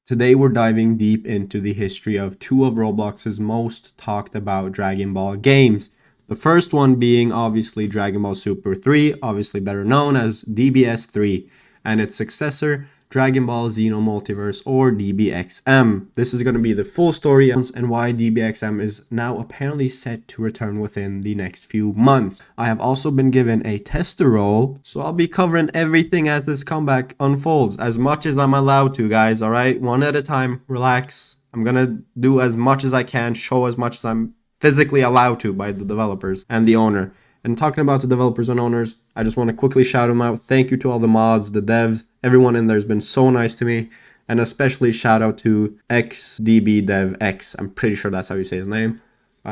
Today we're diving deep into the history of two of Roblox's most talked about Dragon Ball games. The first one being obviously Dragon Ball Super 3, obviously better known as DBS3, and its successor Dragon Ball Xeno Multiverse or DBXM. This is going to be the full story and why DBXM is now apparently set to return within the next few months. I have also been given a tester role, so I'll be covering everything as this comeback unfolds, as much as I'm allowed to, guys, alright? One at a time, relax. I'm going to do as much as I can, show as much as I'm physically allowed to by the developers and the owner. And talking about the developers and owners, I just want to quickly shout them out. Thank you to all the mods, the devs, everyone in there has been so nice to me. And especially shout out to DBX. I'm pretty sure that's how you say his name.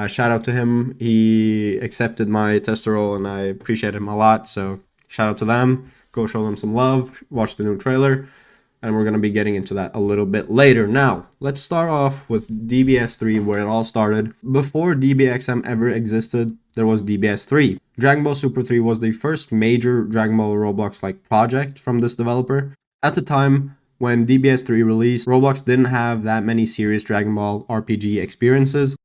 Shout out to him. He accepted my tester role and I appreciate him a lot. So shout out to them. Go show them some love. Watch the new trailer. And we're going to be getting into that a little bit later. Now, let's start off with DBS3, where it all started. Before DBXM ever existed, there was DBS3. Dragon Ball Super 3 was the first major Dragon Ball Roblox-like project from this developer. At the time, when DBS3 released, Roblox didn't have that many serious Dragon Ball RPG experiences.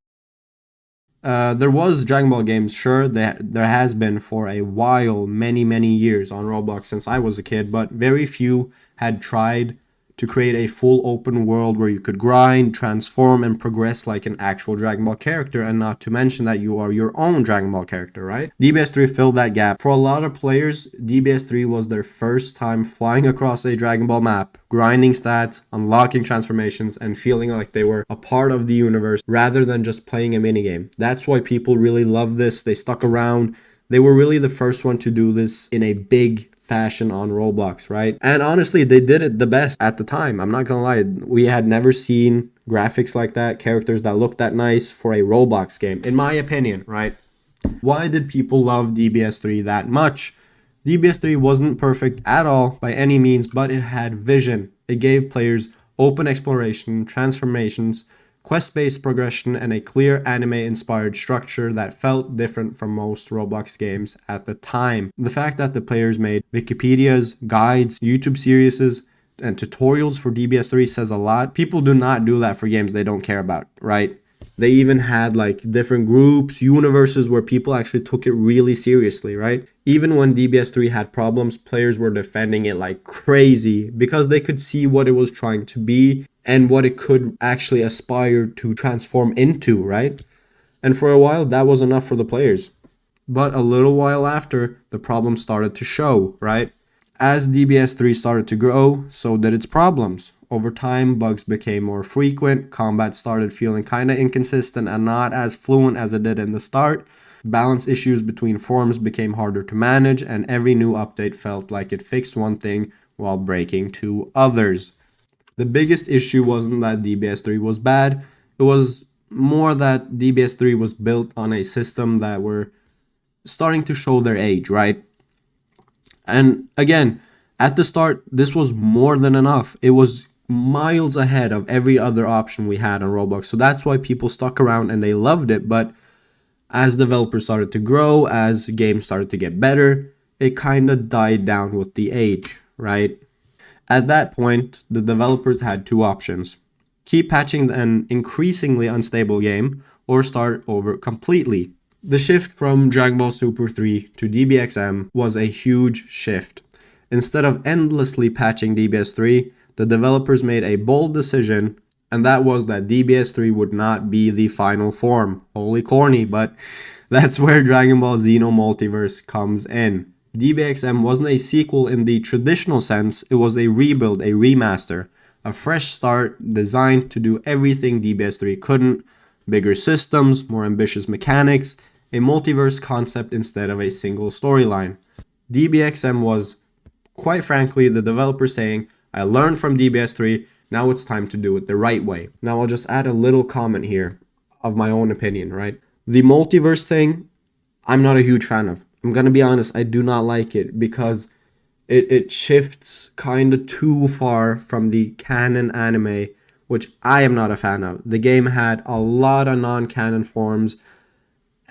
There was Dragon Ball games, sure, there has been for a while, many years on Roblox since I was a kid, but very few had tried to create a full open world where you could grind, transform, and progress like an actual Dragon Ball character, and not to mention that you are your own Dragon Ball character, right? DBS3 filled that gap. For a lot of players, DBS3 was their first time flying across a Dragon Ball map, grinding stats, unlocking transformations, and feeling like they were a part of the universe rather than just playing a minigame. That's why people really loved this. They stuck around. They were really the first one to do this in a big fashion on Roblox, right? And honestly, they did it the best at the time. I'm not gonna lie, we had never seen graphics like that, characters that looked that nice for a Roblox game, in my opinion, right? Why did people love DBS3 that much? DBS3 wasn't perfect at all by any means, but it had vision. It gave players open exploration, transformations, quest-based progression, and a clear anime-inspired structure that felt different from most Roblox games at the time. The fact that the players made Wikipedias, guides, YouTube series, and tutorials for DBS3 says a lot. People do not do that for games they don't care about, right? They even had like different groups, universes where people actually took it really seriously, right? Even when DBS3 had problems, players were defending it like crazy because they could see what it was trying to be and what it could actually aspire to transform into, right? And for a while, that was enough for the players. But a little while after, the problems started to show, right? As DBS3 started to grow, so did its problems. Over time, bugs became more frequent, combat started feeling kinda inconsistent and not as fluent as it did in the start. Balance issues between forms became harder to manage, and every new update felt like it fixed one thing while breaking two others. The biggest issue wasn't that DBS3 was bad, it was more that DBS3 was built on a system that were starting to show their age, right? And again, at the start, this was more than enough. It was miles ahead of every other option we had on Roblox. So that's why people stuck around and they loved it. But as developers started to grow, as games started to get better, it kind of died down with the age, right? At that point, the developers had two options. Keep patching an increasingly unstable game or start over completely. The shift from Dragon Ball Super 3 to DBXM was a huge shift. Instead of endlessly patching DBS3, the developers made a bold decision, and that was that DBS3 would not be the final form. Holy corny, but that's where Dragon Ball Xeno Multiverse comes in. DBXM wasn't a sequel in the traditional sense, it was a rebuild, a remaster, a fresh start designed to do everything DBS3 couldn't, bigger systems, more ambitious mechanics, a multiverse concept instead of a single storyline. DBXM was, quite frankly, the developer saying, I learned from DBS3, now it's time to do it the right way. Now I'll just add a little comment here of my own opinion, right? The multiverse thing, I'm not a huge fan of. I'm gonna be honest, I do not like it because it shifts kind of too far from the canon anime, which I am not a fan of. The game had a lot of non-canon forms,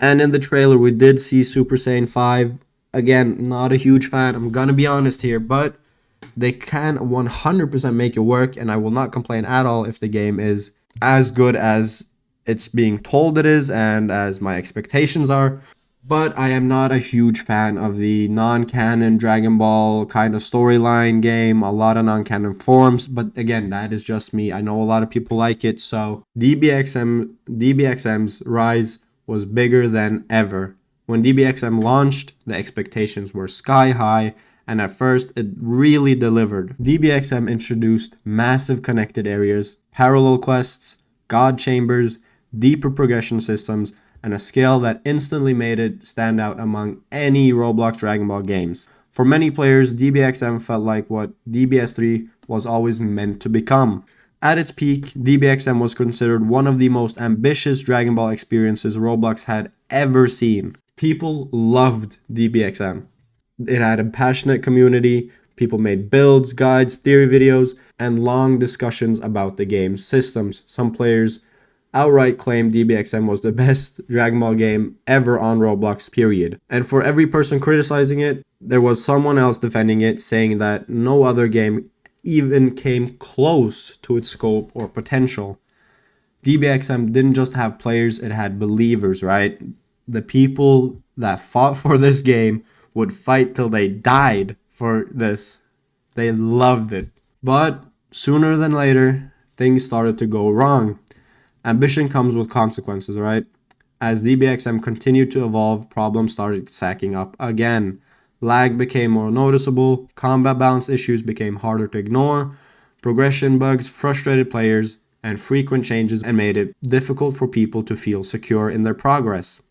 and in the trailer we did see Super Saiyan 5. Again, not a huge fan, I'm gonna be honest here, but They can 100% make it work, and I will not complain at all if the game is as good as it's being told it is and as my expectations are. But I am not a huge fan of the non-canon Dragon Ball kind of storyline game, a lot of non-canon forms, but again, that is just me. I know a lot of people like it, so DBXM's rise was bigger than ever. When DBXM launched, the expectations were sky high, and at first it really delivered. DBXM introduced massive connected areas, parallel quests, god chambers, deeper progression systems, and a scale that instantly made it stand out among any Roblox Dragon Ball games. For many players, DBXM felt like what DBS3 was always meant to become. At its peak, DBXM was considered one of the most ambitious Dragon Ball experiences Roblox had ever seen. People loved DBXM. It had a passionate community, people made builds, guides, theory videos, and long discussions about the game's systems. Some players outright claimed DBXM was the best Dragon Ball game ever on Roblox, period. And for every person criticizing it, there was someone else defending it, saying that no other game even came close to its scope or potential. DBXM didn't just have players, it had believers, right? The people that fought for this game would fight till they died for this. They loved it. But sooner than later, things started to go wrong. Ambition comes with consequences, right? As DBXM continued to evolve, problems started stacking up again. Lag became more noticeable, combat balance issues became harder to ignore, progression bugs frustrated players, and frequent changes and made it difficult for people to feel secure in their progress.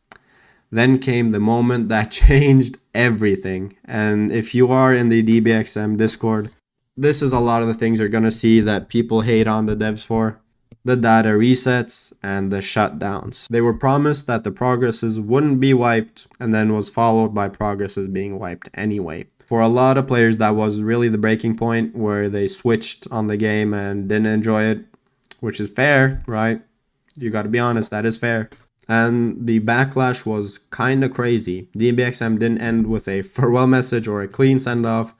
Then came the moment that changed everything. And if you are in the DBXM Discord, this is a lot of the things you're going to see that people hate on the devs for. The data resets and the shutdowns. They were promised that the progresses wouldn't be wiped, and then was followed by progresses being wiped anyway. For a lot of players, that was really the breaking point where they switched on the game and didn't enjoy it, which is fair, right? You got to be honest, that is fair. And the backlash was kind of crazy. DBXM didn't end with a farewell message or a clean send-off.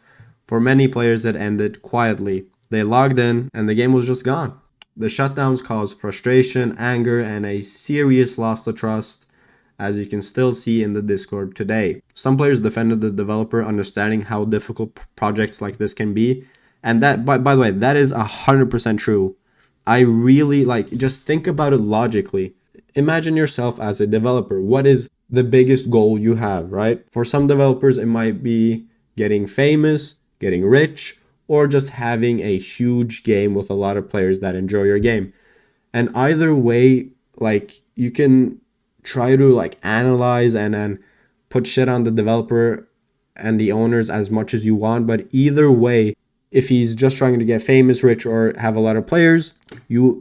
For many players, it ended quietly. They logged in and the game was just gone. The shutdowns caused frustration, anger, and a serious loss of trust, as you can still see in the Discord today. Some players defended the developer, understanding how difficult projects like this can be. And that, by the way, that is 100% true. I really just think about it logically. Imagine yourself as a developer. What is the biggest goal you have, right? For some developers, it might be getting famous, getting rich, or just having a huge game with a lot of players that enjoy your game. And either way, you can try to analyze and put shit on the developer and the owners as much as you want. But either way, if he's just trying to get famous, rich, or have a lot of players,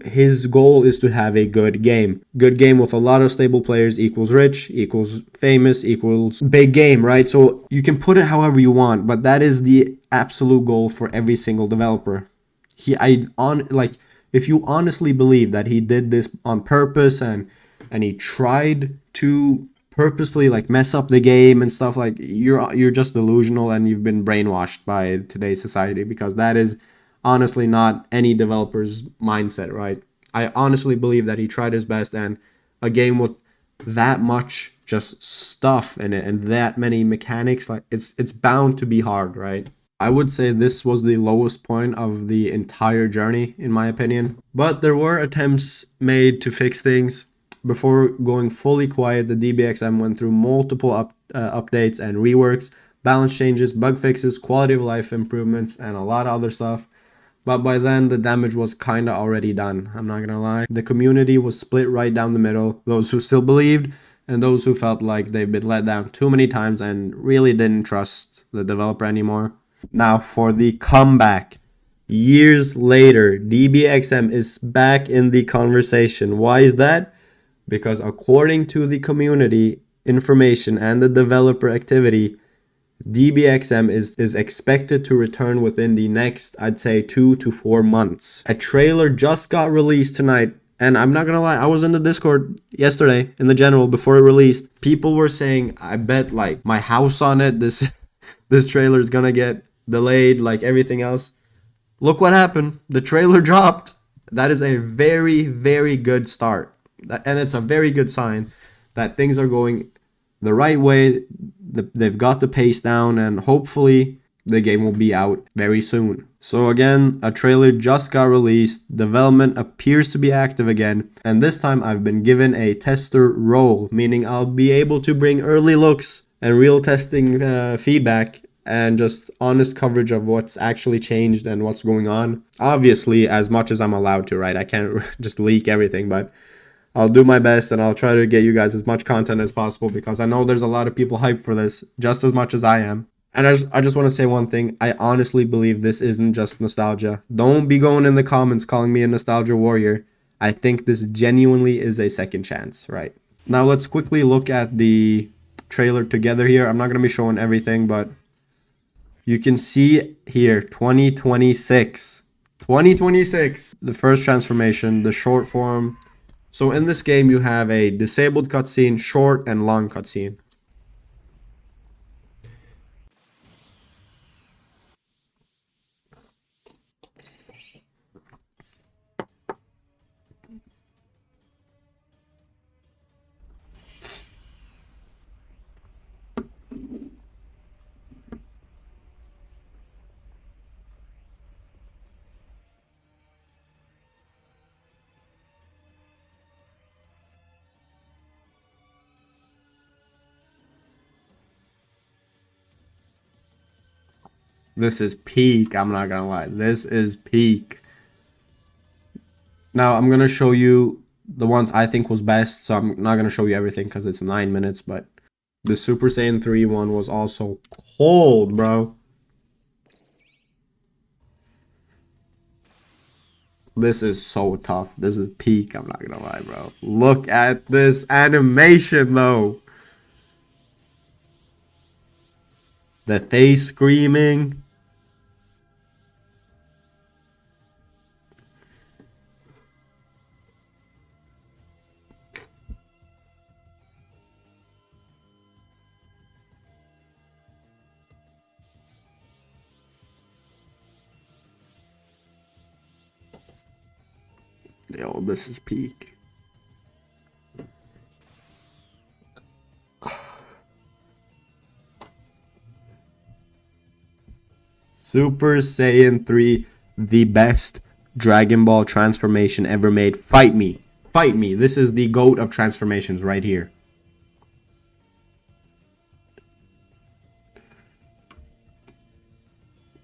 his goal is to have a good game. Good game with a lot of stable players equals rich, equals famous, equals big game, right? So you can put it however you want, but that is the absolute goal for every single developer. If you honestly believe that he did this on purpose and he tried to purposely mess up the game and stuff, you're just delusional and you've been brainwashed by today's society, because that is honestly not any developer's mindset, right? I honestly believe that he tried his best, and a game with that much just stuff in it and that many mechanics, it's bound to be hard, right? I would say this was the lowest point of the entire journey, in my opinion. But there were attempts made to fix things. Before going fully quiet, the DBXM went through multiple updates and reworks, balance changes, bug fixes, quality of life improvements, and a lot of other stuff. But by then, the damage was kinda already done, I'm not gonna lie. The community was split right down the middle, those who still believed, and those who felt like they've been let down too many times and really didn't trust the developer anymore. Now for the comeback. Years later, DBXM is back in the conversation. Why is that? Because according to the community information and the developer activity, DBXM is expected to return within the next, I'd say, 2 to 4 months. A trailer just got released tonight, and I'm not gonna lie, I was in the Discord yesterday in the general before it released. People were saying, I bet my house on it, this trailer is gonna get delayed like everything else. Look what happened. The trailer dropped. That is a very, very good start. And it's a very good sign that things are going the right way. They've got the pace down, and hopefully the game will be out very soon. So again, a trailer just got released. Development appears to be active again. And this time I've been given a tester role, meaning I'll be able to bring early looks and real testing feedback and just honest coverage of what's actually changed and what's going on. Obviously, as much as I'm allowed to, right? I can't just leak everything, but I'll do my best and I'll try to get you guys as much content as possible because I know there's a lot of people hyped for this just as much as I am. And I just want to say one thing. I honestly believe this isn't just nostalgia. Don't be going in the comments calling me a nostalgia warrior. I think this genuinely is a second chance, right? Now let's quickly look at the trailer together here. I'm not going to be showing everything, but you can see here 2026. 2026. The first transformation, the short form. So in this game, you have a disabled cutscene, short and long cutscene. This is peak. I'm not gonna lie. This is peak. Now I'm gonna show you the ones I think was best. So I'm not gonna show you everything because it's 9 minutes. But the Super Saiyan 3 one was also cold, bro. This is so tough. This is peak. I'm not gonna lie, bro. Look at this animation, though. The face screaming. Yo, this is peak. Super Saiyan 3, the best Dragon Ball transformation ever made. Fight me. Fight me. This is the GOAT of transformations right here.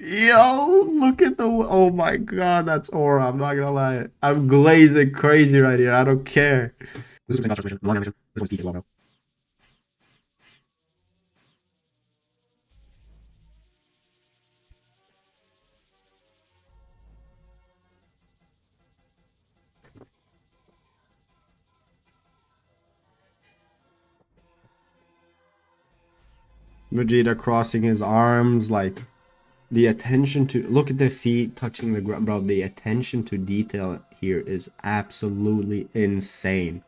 Yo, look at the... Oh my god, that's aura. I'm not gonna lie. I'm glazing crazy right here. I don't care. This is transformation. Long animation. This one's peak as well, bro. Vegeta crossing his arms, like... The attention to... Look at the feet touching the ground. Bro, the attention to detail here is absolutely insane.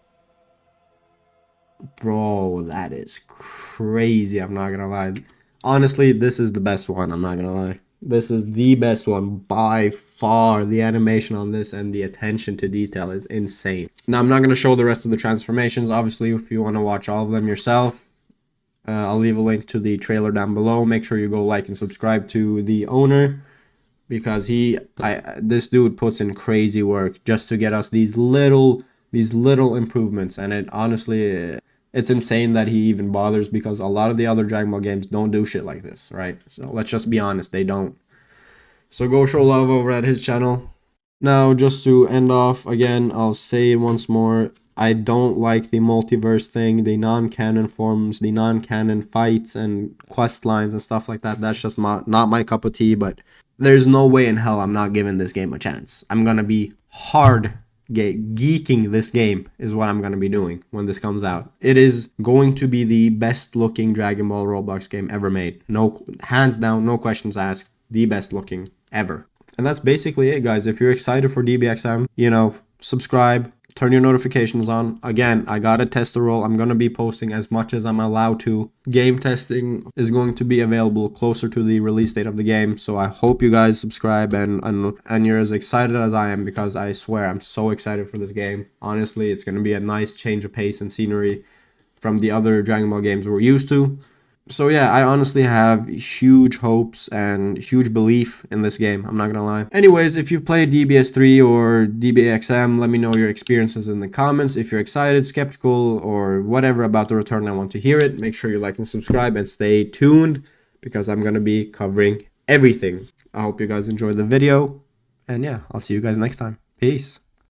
Bro, that is crazy. I'm not gonna lie. Honestly, this is the best one. I'm not gonna lie. This is the best one by far. The animation on this and the attention to detail is insane. Now, I'm not gonna show the rest of the transformations. Obviously, if you want to watch all of them yourself, I'll leave a link to the trailer down below. Make sure you go like and subscribe to the owner because this dude puts in crazy work just to get us these little improvements. And it honestly, it's insane that he even bothers because a lot of the other Dragon Ball games don't do shit like this, right? So let's just be honest, they don't. So go show love over at his channel. Now, just to end off, again, I'll say it once more. I don't like the multiverse thing, the non-canon forms, the non-canon fights and quest lines and stuff like that. That's just not my cup of tea, but there's no way in hell I'm not giving this game a chance. I'm going to be hard geeking this game is what I'm going to be doing when this comes out. It is going to be the best looking Dragon Ball Roblox game ever made. No, hands down, no questions asked, the best looking ever. And that's basically it, guys. If you're excited for DBXM, you know, subscribe. turn your notifications on. Again, I gotta test the role. I'm gonna be posting as much as I'm allowed to. Game testing is going to be available closer to the release date of the game, so I hope you guys subscribe and you're as excited as I am, because I swear I'm so excited for this game. Honestly, it's gonna be a nice change of pace and scenery from the other Dragon Ball games we're used to. So yeah, I honestly have huge hopes and huge belief in this game. I'm not gonna lie. Anyways, if you've played DBS3 or DBXM, let me know your experiences in the comments. If you're excited, skeptical, or whatever about the return, I want to hear it. Make sure you like and subscribe and stay tuned, because I'm gonna be covering everything. I hope you guys enjoyed the video, and yeah, I'll see you guys next time. Peace.